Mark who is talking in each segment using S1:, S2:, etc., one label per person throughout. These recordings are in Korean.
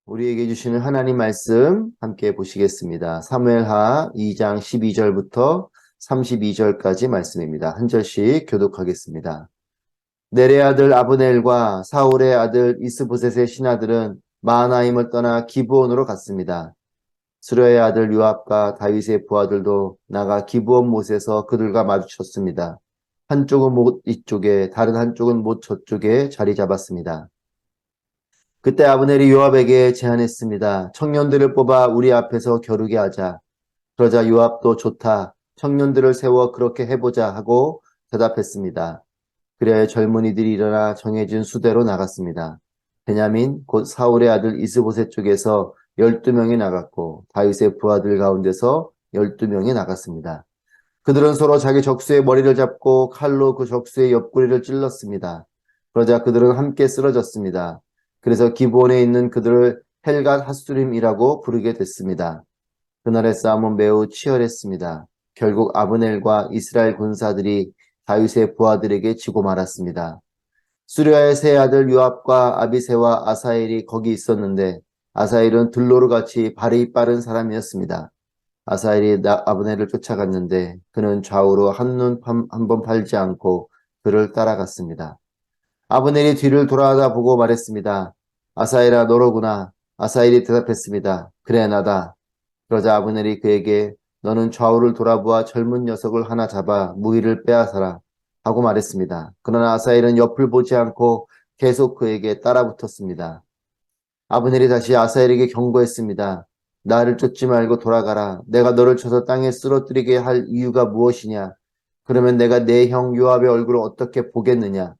S1: 우리에게 주시는 하나님 말씀 함께 보시겠습니다. 사무엘하 2장 12절부터 32절까지 말씀입니다. 한 절씩 교독하겠습니다. 넬의 아들 아브넬과 사울의 아들 이스보셋의 신하들은 마하나임을 떠나 기브온으로 갔습니다. 스루야의 아들 요압과 다윗의 부하들도 나가 기브온 못에서 그들과 마주쳤습니다. 한쪽은 못 이쪽에 다른 한쪽은 못 저쪽에 자리 잡았습니다. 그때 아브넬이 요압에게 제안했습니다. 청년들을 뽑아 우리 앞에서 겨루게 하자. 그러자 요압도 좋다. 청년들을 세워 그렇게 해보자 하고 대답했습니다. 그래야 젊은이들이 일어나 정해진 수대로 나갔습니다. 베냐민 곧 사울의 아들 이스보셋 쪽에서 12명이 나갔고 다윗의 부하들 가운데서 12명이 나갔습니다. 그들은 서로 자기 적수의 머리를 잡고 칼로 그 적수의 옆구리를 찔렀습니다. 그러자 그들은 함께 쓰러졌습니다. 그래서 기브온에 있는 그들을 헬갓 핫수림이라고 부르게 됐습니다. 그날의 싸움은 매우 치열했습니다. 결국 아브넬과 이스라엘 군사들이 다윗의 부하들에게 지고 말았습니다. 수리아의 세 아들 요압과 아비새와 아사엘이 거기 있었는데 아사엘은 들로르같이 발이 빠른 사람이었습니다. 아사엘이 아브넬을 쫓아갔는데 그는 좌우로 한눈 한 번 팔지 않고 그를 따라갔습니다. 아브넬이 뒤를 돌아다 보고 말했습니다. 아사엘아 너로구나. 아사엘이 대답했습니다. 그래 나다. 그러자 아브넬이 그에게 너는 좌우를 돌아보아 젊은 녀석을 하나 잡아 무기를 빼앗아라 하고 말했습니다. 그러나 아사엘은 옆을 보지 않고 계속 그에게 따라붙었습니다. 아브넬이 다시 아사엘에게 경고했습니다. 나를 쫓지 말고 돌아가라. 내가 너를 쳐서 땅에 쓰러뜨리게 할 이유가 무엇이냐? 그러면 내가 내 형 요압의 얼굴을 어떻게 보겠느냐?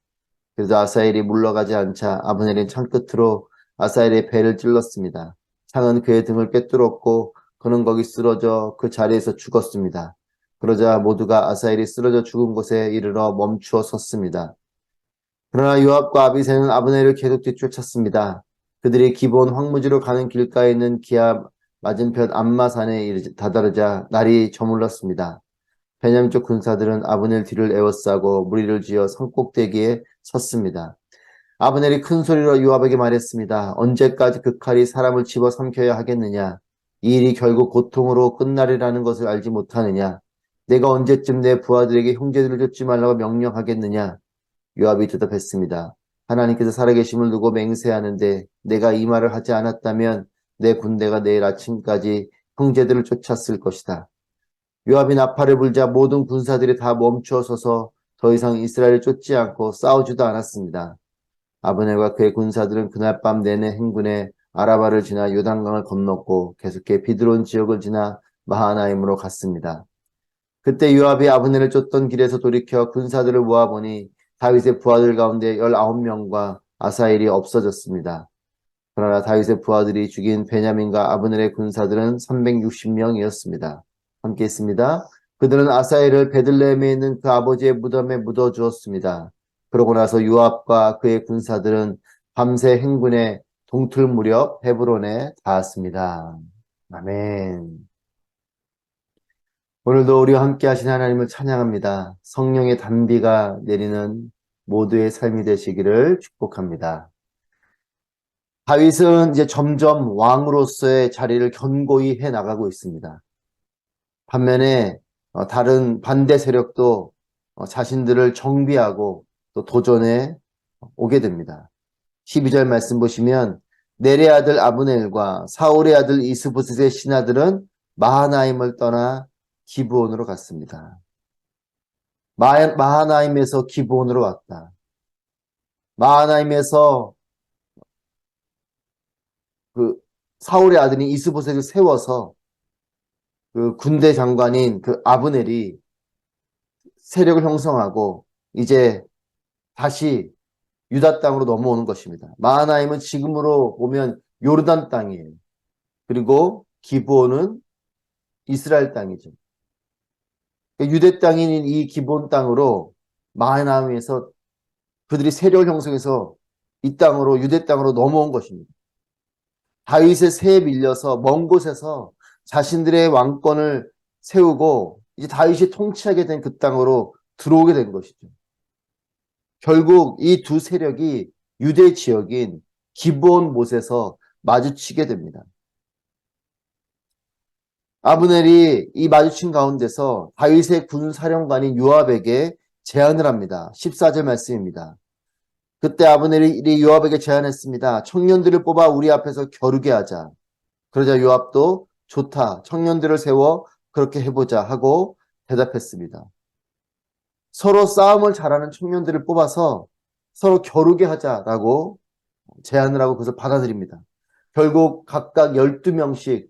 S1: 그래서 아사엘이 물러가지 않자 아브넬은 창 끝으로 아사엘의 배를 찔렀습니다. 창은 그의 등을 꿰뚫었고 그는 거기 쓰러져 그 자리에서 죽었습니다. 그러자 모두가 아사엘이 쓰러져 죽은 곳에 이르러 멈추어 섰습니다. 그러나 요압과 아비새는 아브넬을 계속 뒤쫓았습니다. 그들이 기브온 황무지로 가는 길가에 있는 기압 맞은편 암마산에 다다르자 날이 저물렀습니다. 베냐민 쪽 군사들은 아브넬 뒤를 에워싸고 무리를 지어 산꼭대기에 섰습니다. 아브넬이 큰 소리로 요압에게 말했습니다. 언제까지 그 칼이 사람을 집어삼켜야 하겠느냐? 이 일이 결국 고통으로 끝나리라는 것을 알지 못하느냐? 내가 언제쯤 내 부하들에게 형제들을 쫓지 말라고 명령하겠느냐? 요압이 대답했습니다. 하나님께서 살아계심을 두고 맹세하는데 내가 이 말을 하지 않았다면 내 군대가 내일 아침까지 형제들을 쫓았을 것이다. 요압이 나팔을 불자 모든 군사들이 다 멈추어 서서 더 이상 이스라엘을 쫓지 않고 싸우지도 않았습니다. 아브넬과 그의 군사들은 그날 밤 내내 행군해 아라바를 지나 요단강을 건넜고 계속해 비드론 지역을 지나 마하나임으로 갔습니다. 그때 요압이 아브넬을 쫓던 길에서 돌이켜 군사들을 모아보니 다윗의 부하들 가운데 19명과 아사엘이 없어졌습니다. 그러나 다윗의 부하들이 죽인 베냐민과 아브넬의 군사들은 360명이었습니다. 함께 했습니다. 그들은 아사엘을 베들레헴에 있는 그 아버지의 무덤에 묻어 주었습니다. 그러고 나서 요압과 그의 군사들은 밤새 행군해 동틀 무렵 헤브론에 닿았습니다. 아멘. 오늘도 우리와 함께 하신 하나님을 찬양합니다. 성령의 단비가 내리는 모두의 삶이 되시기를 축복합니다. 다윗은 이제 점점 왕으로서의 자리를 견고히 해 나가고 있습니다. 반면에 다른 반대 세력도 자신들을 정비하고 또 도전해 오게 됩니다. 12절 말씀 보시면 넬의 아들 아브넬과 사울의 아들 이스보셋의 신하들은 마하나임을 떠나 기브온으로 갔습니다. 마하나임에서 기브온으로 왔다. 마하나임에서 그 사울의 아들인 이스보셋을 세워서 그 군대 장관인 그 아브넬이 세력을 형성하고 이제 다시 유다 땅으로 넘어오는 것입니다. 마하나임은 지금으로 보면 요르단 땅이에요. 그리고 기브온은 이스라엘 땅이죠. 유대 땅인 이 기브온 땅으로 마하나임에서 그들이 세력을 형성해서 이 땅으로 유대 땅으로 넘어온 것입니다. 다윗의 세에 밀려서 먼 곳에서 자신들의 왕권을 세우고 이제 다윗이 통치하게 된 그 땅으로 들어오게 된 것이죠. 결국 이 두 세력이 유대 지역인 기브온 못에서 마주치게 됩니다. 아브넬이 이 마주친 가운데서 다윗의 군사령관인 요압에게 제안을 합니다. 14절 말씀입니다. 그때 아브넬이 요압에게 제안했습니다. 청년들을 뽑아 우리 앞에서 겨루게 하자. 그러자 요압도 좋다. 청년들을 세워 그렇게 해보자 하고 대답했습니다. 서로 싸움을 잘하는 청년들을 뽑아서 서로 겨루게 하자라고 제안을 하고 그것을 받아들입니다. 결국 각각 12명씩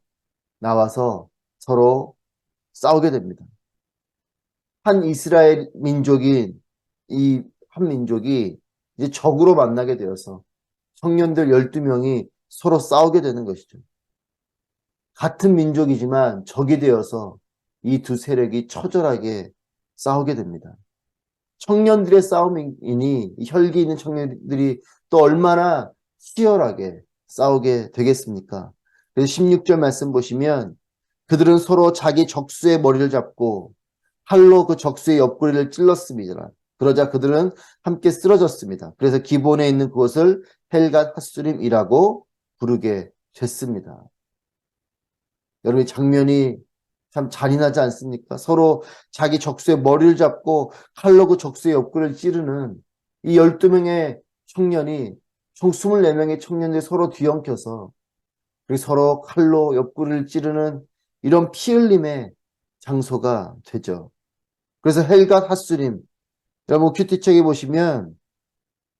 S1: 나와서 서로 싸우게 됩니다. 한 이스라엘 민족인 이 한 민족이 이제 적으로 만나게 되어서 청년들 12명이 서로 싸우게 되는 것이죠. 같은 민족이지만 적이 되어서 이 두 세력이 처절하게 싸우게 됩니다. 청년들의 싸움이니 혈기 있는 청년들이 또 얼마나 치열하게 싸우게 되겠습니까? 그래서 16절 말씀 보시면 그들은 서로 자기 적수의 머리를 잡고 칼로 그 적수의 옆구리를 찔렀습니다. 그러자 그들은 함께 쓰러졌습니다. 그래서 기본에 있는 그것을 헬갓 핫수림이라고 부르게 됐습니다. 여러분 이 장면이 참 잔인하지 않습니까? 서로 자기 적수의 머리를 잡고 칼로 그 적수의 옆구리를 찌르는 이 12명의 청년이 총 24명의 청년들이 서로 뒤엉켜서 서로 칼로 옆구리를 찌르는 이런 피 흘림의 장소가 되죠. 그래서 헬갓 핫수림, 여러분 큐티책에 보시면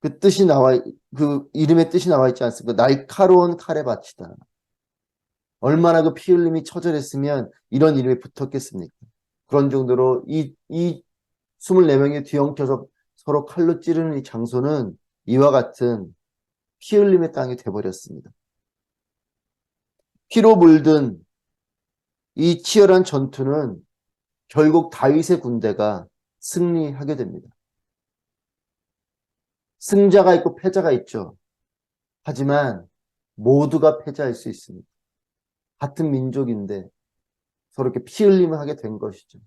S1: 그 이름의 뜻이 나와 있지 않습니까? 날카로운 칼의 밭이다. 얼마나 그 피 흘림이 처절했으면 이런 이름이 붙었겠습니까? 그런 정도로 이 24명이 뒤엉켜서 서로 칼로 찌르는 이 장소는 이와 같은 피 흘림의 땅이 돼버렸습니다. 피로 물든 이 치열한 전투는 결국 다윗의 군대가 승리하게 됩니다. 승자가 있고 패자가 있죠. 하지만 모두가 패자일 수 있습니다. 같은 민족인데 서로 이렇게 피 흘림을 하게 된 것이죠.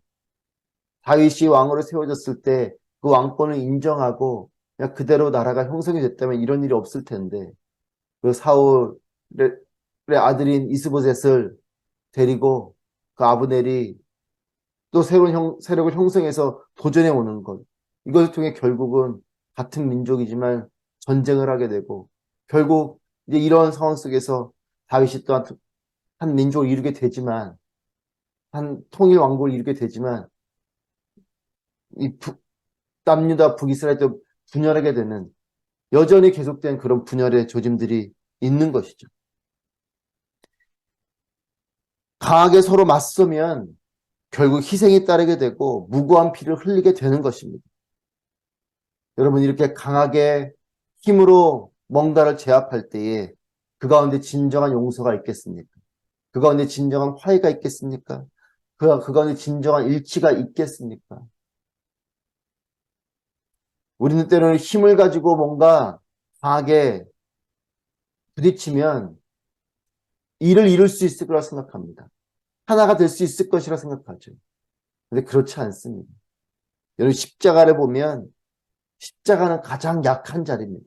S1: 다윗이 왕으로 세워졌을 때 그 왕권을 인정하고 그냥 그대로 나라가 형성이 됐다면 이런 일이 없을 텐데 그 사울의 아들인 이스보셋을 데리고 그 아브넬이 또 새로운 세력을 형성해서 도전해 오는 것. 이것을 통해 결국은 같은 민족이지만 전쟁을 하게 되고 결국 이제 이런 상황 속에서 다윗이 또한 한 민족을 이루게 되지만 한 통일 왕국을 이루게 되지만 이 남유다 북이스라엘도 분열하게 되는 여전히 계속된 그런 분열의 조짐들이 있는 것이죠. 강하게 서로 맞서면 결국 희생이 따르게 되고 무고한 피를 흘리게 되는 것입니다. 여러분 이렇게 강하게 힘으로 뭔가를 제압할 때에 그 가운데 진정한 용서가 있겠습니까? 그 가운데 진정한 화해가 있겠습니까? 그 가운데 진정한 일치가 있겠습니까? 우리는 때로는 힘을 가지고 뭔가 강하게 부딪히면 일을 이룰 수 있을 거라 생각합니다. 하나가 될 수 있을 것이라 생각하죠. 근데 그렇지 않습니다. 여러분 십자가를 보면 십자가는 가장 약한 자리입니다.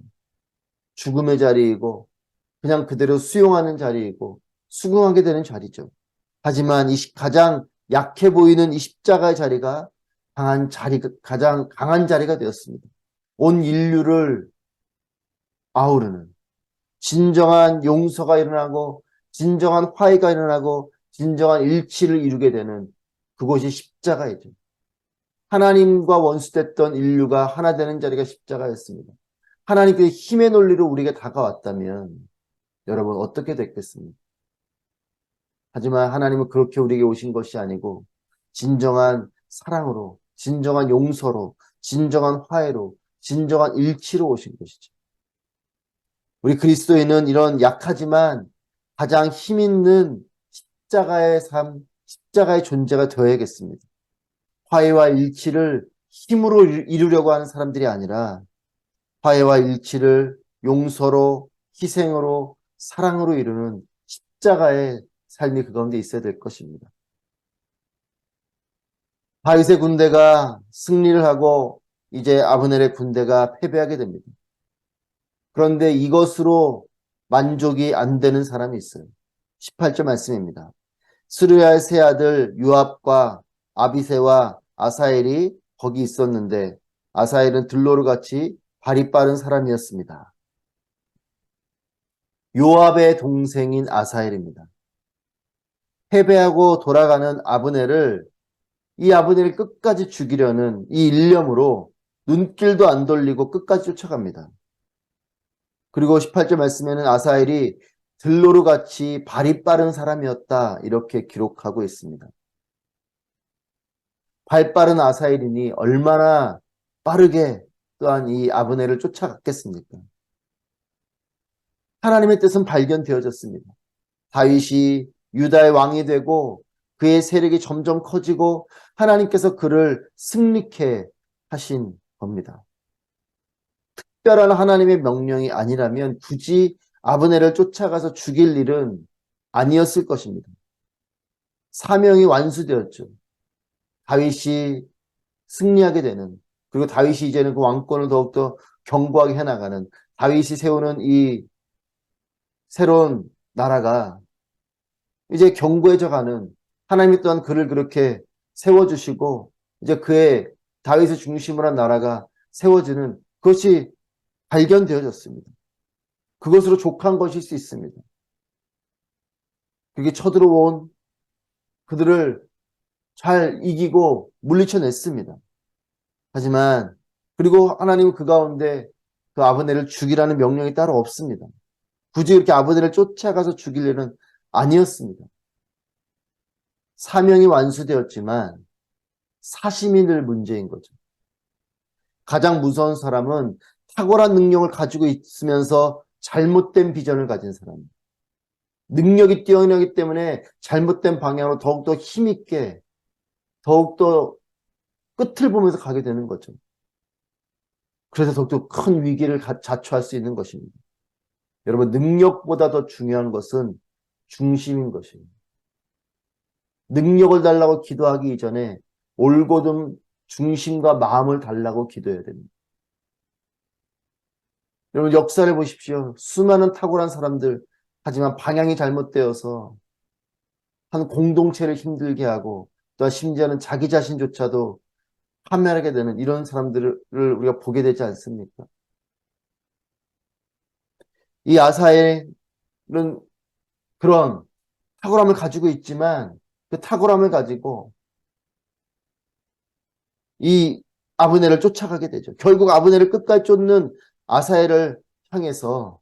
S1: 죽음의 자리이고 그냥 그대로 수용하는 자리이고 수긍하게 되는 자리죠. 하지만 가장 약해 보이는 이 십자가의 자리가 가장 강한 자리가 되었습니다. 온 인류를 아우르는 진정한 용서가 일어나고 진정한 화해가 일어나고 진정한 일치를 이루게 되는 그곳이 십자가이죠. 하나님과 원수됐던 인류가 하나 되는 자리가 십자가였습니다. 하나님께 힘의 논리로 우리에게 다가왔다면 여러분 어떻게 됐겠습니까? 하지만 하나님은 그렇게 우리에게 오신 것이 아니고 진정한 사랑으로, 진정한 용서로, 진정한 화해로, 진정한 일치로 오신 것이죠. 우리 그리스도인은 이런 약하지만 가장 힘 있는 십자가의 삶, 십자가의 존재가 되어야겠습니다. 화해와 일치를 힘으로 이루려고 하는 사람들이 아니라 화해와 일치를 용서로, 희생으로, 사랑으로 이루는 십자가의 삶이 그 가운데 있어야 될 것입니다. 다윗의 군대가 승리를 하고 이제 아브넬의 군대가 패배하게 됩니다. 그런데 이것으로 만족이 안 되는 사람이 있어요. 18절 말씀입니다. 스루야의 세 아들 요압과 아비새와 아사엘이 거기 있었는데 아사엘은 들로르같이 발이 빠른 사람이었습니다. 요압의 동생인 아사엘입니다. 패배하고 돌아가는 아브넬을 이 아브넬을 끝까지 죽이려는 이 일념으로 눈길도 안 돌리고 끝까지 쫓아갑니다. 그리고 18절 말씀에는 아사엘이 들로르같이 발이 빠른 사람이었다 이렇게 기록하고 있습니다. 발 빠른 아사엘이니 얼마나 빠르게 또한 이 아브넬을 쫓아갔겠습니까? 하나님의 뜻은 발견되어졌습니다. 다윗이 유다의 왕이 되고 그의 세력이 점점 커지고 하나님께서 그를 승리케 하신 겁니다. 특별한 하나님의 명령이 아니라면 굳이 아브넬을 쫓아가서 죽일 일은 아니었을 것입니다. 사명이 완수되었죠. 다윗이 승리하게 되는, 그리고 다윗이 이제는 그 왕권을 더욱더 견고하게 해나가는, 다윗이 세우는 이 새로운 나라가 이제 견고해져 가는, 하나님이 또한 그를 그렇게 세워주시고 이제 그의 다윗의 중심으로 한 나라가 세워지는 그것이 발견되어졌습니다. 그것으로 족한 것일 수 있습니다. 그게 쳐들어온 그들을 잘 이기고 물리쳐냈습니다. 하지만 그리고 하나님은 그 가운데 그 아브넬을 죽이라는 명령이 따로 없습니다. 굳이 이렇게 아브넬을 쫓아가서 죽일 일은 아니었습니다. 사명이 완수되었지만 사심이 늘 문제인 거죠. 가장 무서운 사람은 탁월한 능력을 가지고 있으면서 잘못된 비전을 가진 사람입니다. 능력이 뛰어나기 때문에 잘못된 방향으로 더욱더 힘있게 더욱더 끝을 보면서 가게 되는 거죠. 그래서 더욱더 큰 위기를 자초할 수 있는 것입니다. 여러분, 능력보다 더 중요한 것은 중심인 것입니다. 능력을 달라고 기도하기 이전에 올곧은 중심과 마음을 달라고 기도해야 됩니다. 여러분, 역사를 보십시오. 수많은 탁월한 사람들, 하지만 방향이 잘못되어서 한 공동체를 힘들게 하고 또 심지어는 자기 자신조차도 파멸하게 되는 이런 사람들을 우리가 보게 되지 않습니까? 이 아사엘은 그런 탁월함을 가지고 있지만 그 탁월함을 가지고 이 아브넬을 쫓아가게 되죠. 결국 아브넬을 끝까지 쫓는 아사엘을 향해서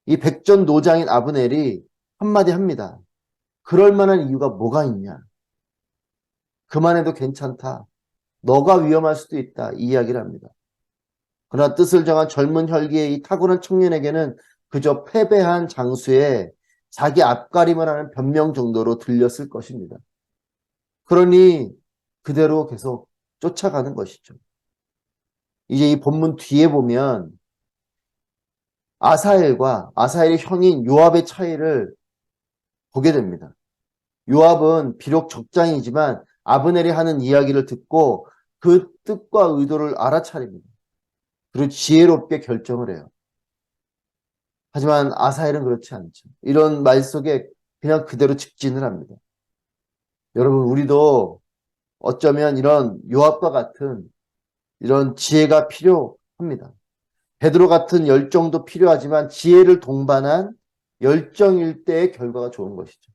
S1: 이 백전노장인 아브넬이 한마디 합니다. 그럴 만한 이유가 뭐가 있냐? 그만해도 괜찮다. 너가 위험할 수도 있다. 이 이야기를 합니다. 그러나 뜻을 정한 젊은 혈기의 이 탁월한 청년에게는 그저 패배한 장수에 자기 앞가림을 하는 변명 정도로 들렸을 것입니다. 그러니 그대로 계속 쫓아가는 것이죠. 이제 이 본문 뒤에 보면 아사엘과 아사엘의 형인 요압의 차이를 보게 됩니다. 요압은 비록 적장이지만 아브넬이 하는 이야기를 듣고 그 뜻과 의도를 알아차립니다. 그리고 지혜롭게 결정을 해요. 하지만 아사엘은 그렇지 않죠. 이런 말 속에 그냥 그대로 직진을 합니다. 여러분, 우리도 어쩌면 이런 요압과 같은 이런 지혜가 필요합니다. 베드로 같은 열정도 필요하지만 지혜를 동반한 열정일 때의 결과가 좋은 것이죠.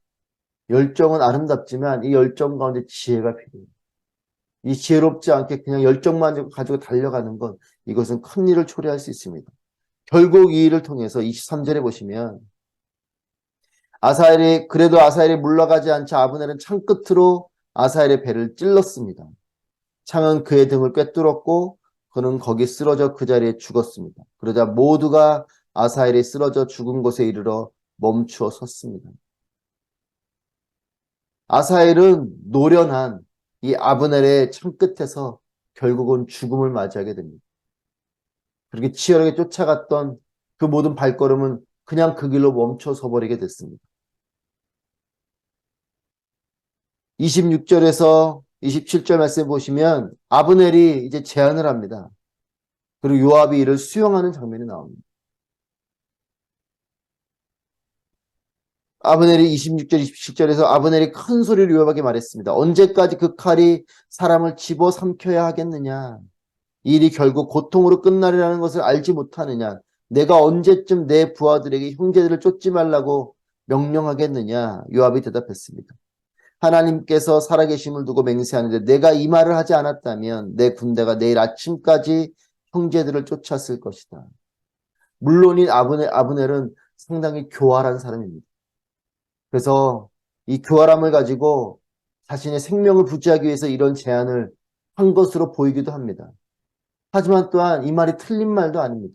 S1: 열정은 아름답지만 이 열정 가운데 지혜가 필요해요. 이 지혜롭지 않게 그냥 열정만 가지고 달려가는 것, 이것은 큰 일을 초래할 수 있습니다. 결국 이 일을 통해서 23절에 보시면 그래도 아사엘이 물러가지 않자 아브넬은 창 끝으로 아사엘의 배를 찔렀습니다. 창은 그의 등을 꿰뚫었고 그는 거기 쓰러져 그 자리에 죽었습니다. 그러자 모두가 아사엘이 쓰러져 죽은 곳에 이르러 멈추어 섰습니다. 아사엘은 노련한 이 아브넬의 창 끝에서 결국은 죽음을 맞이하게 됩니다. 그렇게 치열하게 쫓아갔던 그 모든 발걸음은 그냥 그 길로 멈춰 서버리게 됐습니다. 26절에서 27절 말씀 보시면 아브넬이 이제 제안을 합니다. 그리고 요압이 이를 수용하는 장면이 나옵니다. 아브넬이 26절, 27절에서 아브넬이 큰 소리로 요압에게 말했습니다. 언제까지 그 칼이 사람을 집어삼켜야 하겠느냐? 이 일이 결국 고통으로 끝나리라는 것을 알지 못하느냐? 내가 언제쯤 내 부하들에게 형제들을 쫓지 말라고 명령하겠느냐? 요압이 대답했습니다. 하나님께서 살아계심을 두고 맹세하는데 내가 이 말을 하지 않았다면 내 군대가 내일 아침까지 형제들을 쫓았을 것이다. 물론인 아브넬은 상당히 교활한 사람입니다. 그래서 이 교활함을 가지고 자신의 생명을 부지하기 위해서 이런 제안을 한 것으로 보이기도 합니다. 하지만 또한 이 말이 틀린 말도 아닙니다.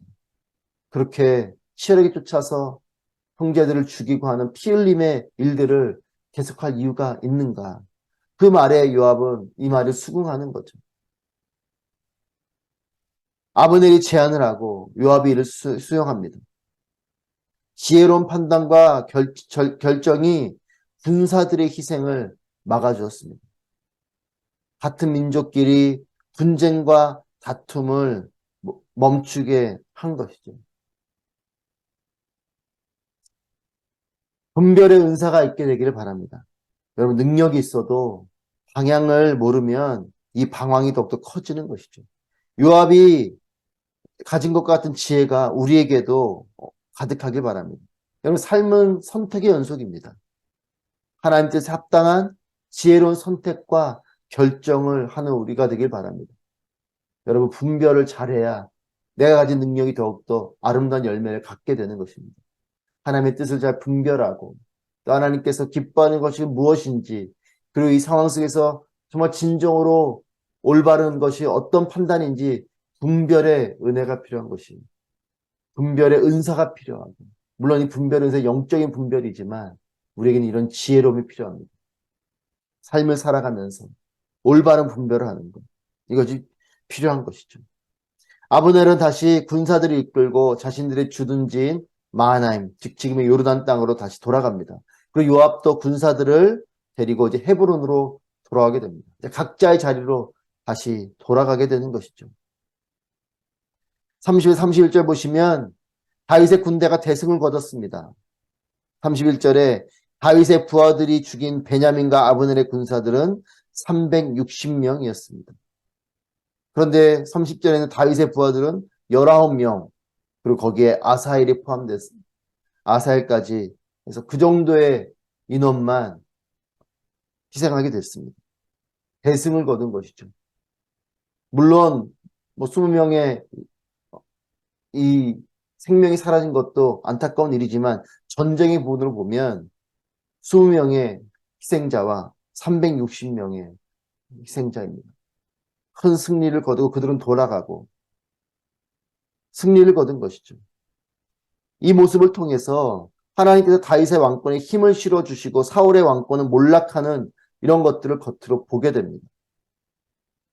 S1: 그렇게 치열하게 쫓아서 형제들을 죽이고 하는 피 흘림의 일들을 계속할 이유가 있는가? 그 말에 요압은 이 말을 수긍하는 거죠. 아브넬이 제안을 하고 요압이 이를 수용합니다. 지혜로운 판단과 결정이 군사들의 희생을 막아주었습니다. 같은 민족끼리 분쟁과 다툼을 멈추게 한 것이죠. 분별의 은사가 있게 되기를 바랍니다. 여러분, 능력이 있어도 방향을 모르면 이 방황이 더욱더 커지는 것이죠. 요압이 가진 것 같은 지혜가 우리에게도 가득하길 바랍니다. 여러분, 삶은 선택의 연속입니다. 하나님 뜻에 합당한 지혜로운 선택과 결정을 하는 우리가 되길 바랍니다. 여러분, 분별을 잘해야 내가 가진 능력이 더욱더 아름다운 열매를 갖게 되는 것입니다. 하나님의 뜻을 잘 분별하고 또 하나님께서 기뻐하는 것이 무엇인지, 그리고 이 상황 속에서 정말 진정으로 올바른 것이 어떤 판단인지 분별의 은혜가 필요한 것입니다. 분별의 은사가 필요하고, 물론 이 분별 은사 영적인 분별이지만 우리에게는 이런 지혜로움이 필요합니다. 삶을 살아가면서 올바른 분별을 하는 것, 이것이 필요한 것이죠. 아브넬은 다시 군사들을 이끌고 자신들의 주둔지인 마하나임, 즉 지금의 요르단 땅으로 다시 돌아갑니다. 그리고 요압도 군사들을 데리고 이제 헤브론으로 돌아가게 됩니다. 각자의 자리로 다시 돌아가게 되는 것이죠. 30절, 31절 보시면 다윗의 군대가 대승을 거뒀습니다. 31절에 다윗의 부하들이 죽인 베냐민과 아브넬의 군사들은 360명이었습니다. 그런데 30절에는 다윗의 부하들은 19명, 그리고 거기에 아사엘이 포함됐습니다. 아사엘까지 해서 그 정도의 인원만 희생하게 됐습니다. 대승을 거둔 것이죠. 물론 20명의 이 생명이 사라진 것도 안타까운 일이지만 전쟁의 부분으로 보면 20명의 희생자와 360명의 희생자입니다. 큰 승리를 거두고 그들은 돌아가고 승리를 거둔 것이죠. 이 모습을 통해서 하나님께서 다윗의 왕권에 힘을 실어주시고 사울의 왕권은 몰락하는 이런 것들을 겉으로 보게 됩니다.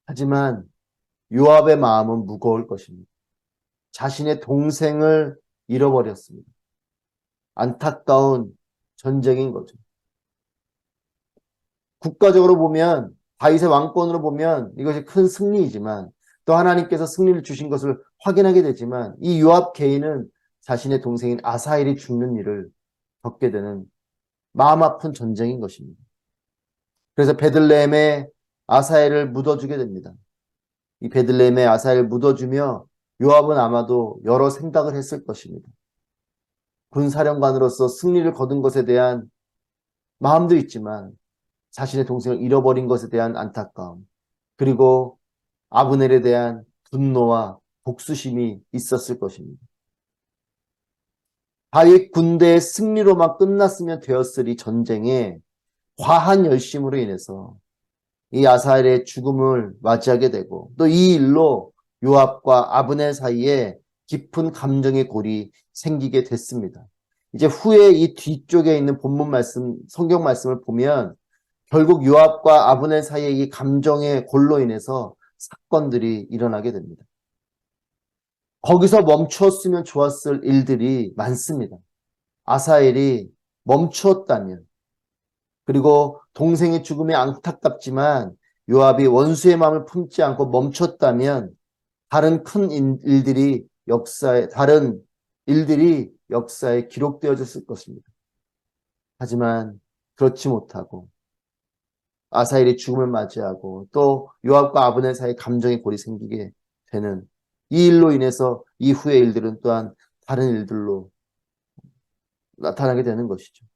S1: 하지만 요압의 마음은 무거울 것입니다. 자신의 동생을 잃어버렸습니다. 안타까운 전쟁인 거죠. 국가적으로 보면, 다윗의 왕권으로 보면 이것이 큰 승리이지만 또 하나님께서 승리를 주신 것을 확인하게 되지만 이 요압 개인은 자신의 동생인 아사엘이 죽는 일을 겪게 되는 마음 아픈 전쟁인 것입니다. 그래서 베들레헴에 아사엘을 묻어주게 됩니다. 이 베들레헴에 아사엘을 묻어주며 요압은 아마도 여러 생각을 했을 것입니다. 군사령관으로서 승리를 거둔 것에 대한 마음도 있지만 자신의 동생을 잃어버린 것에 대한 안타까움, 그리고 아브넬에 대한 분노와 복수심이 있었을 것입니다. 다윗 군대의 승리로만 끝났으면 되었으리 전쟁에 과한 열심으로 인해서 이 아사엘의 죽음을 맞이하게 되고 또 이 일로 요압과 아브넬 사이에 깊은 감정의 골이 생기게 됐습니다. 이제 후에 이 뒤쪽에 있는 본문 말씀, 성경 말씀을 보면 결국 요압과 아브넬 사이의 이 감정의 골로 인해서 사건들이 일어나게 됩니다. 거기서 멈추었으면 좋았을 일들이 많습니다. 아사엘이 멈추었다면, 그리고 동생의 죽음이 안타깝지만 요압이 원수의 마음을 품지 않고 멈췄다면 다른 일들이 역사에 기록되어졌을 것입니다. 하지만 그렇지 못하고 아사엘이 죽음을 맞이하고 또 요압과 아브넬 사이에 감정의 골이 생기게 되는 이 일로 인해서 이후의 일들은 또한 다른 일들로 나타나게 되는 것이죠.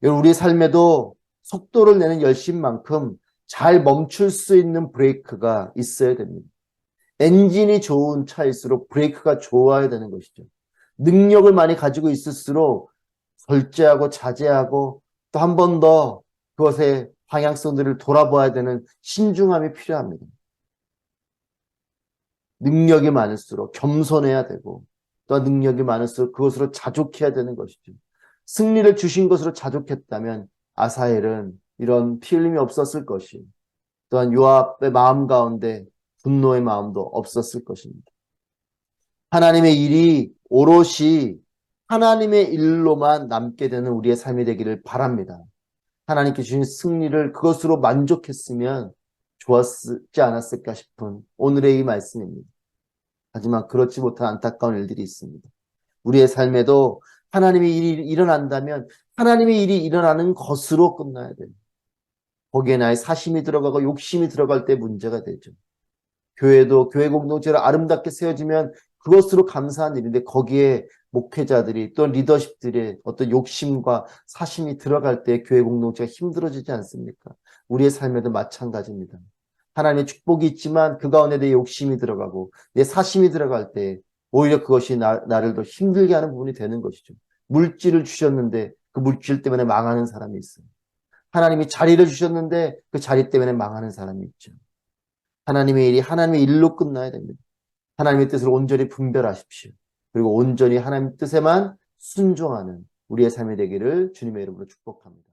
S1: 여러분, 우리 삶에도 속도를 내는 열심만큼 잘 멈출 수 있는 브레이크가 있어야 됩니다. 엔진이 좋은 차일수록 브레이크가 좋아야 되는 것이죠. 능력을 많이 가지고 있을수록 절제하고 자제하고 또 한 번 더 그것의 방향성들을 돌아봐야 되는 신중함이 필요합니다. 능력이 많을수록 겸손해야 되고 또 능력이 많을수록 그것으로 자족해야 되는 것이죠. 승리를 주신 것으로 자족했다면 아사엘은 이런 피 흘림이 없었을 것이 또한 요압의 마음 가운데 분노의 마음도 없었을 것입니다. 하나님의 일이 오롯이 하나님의 일로만 남게 되는 우리의 삶이 되기를 바랍니다. 하나님께 주신 승리를 그것으로 만족했으면 좋았지 않았을까 싶은 오늘의 이 말씀입니다. 하지만 그렇지 못한 안타까운 일들이 있습니다. 우리의 삶에도 하나님의 일이 일어난다면 하나님의 일이 일어나는 것으로 끝나야 돼요. 거기에 나의 사심이 들어가고 욕심이 들어갈 때 문제가 되죠. 교회도 교회 공동체가 아름답게 세워지면 그것으로 감사한 일인데 거기에 목회자들이 또 리더십들의 어떤 욕심과 사심이 들어갈 때 교회 공동체가 힘들어지지 않습니까? 우리의 삶에도 마찬가지입니다. 하나님의 축복이 있지만 그 가운데 내 욕심이 들어가고 내 사심이 들어갈 때 오히려 그것이 나를 더 힘들게 하는 부분이 되는 것이죠. 물질을 주셨는데 그 물질 때문에 망하는 사람이 있어요. 하나님이 자리를 주셨는데 그 자리 때문에 망하는 사람이 있죠. 하나님의 일이 하나님의 일로 끝나야 됩니다. 하나님의 뜻을 온전히 분별하십시오. 그리고 온전히 하나님의 뜻에만 순종하는 우리의 삶이 되기를 주님의 이름으로 축복합니다.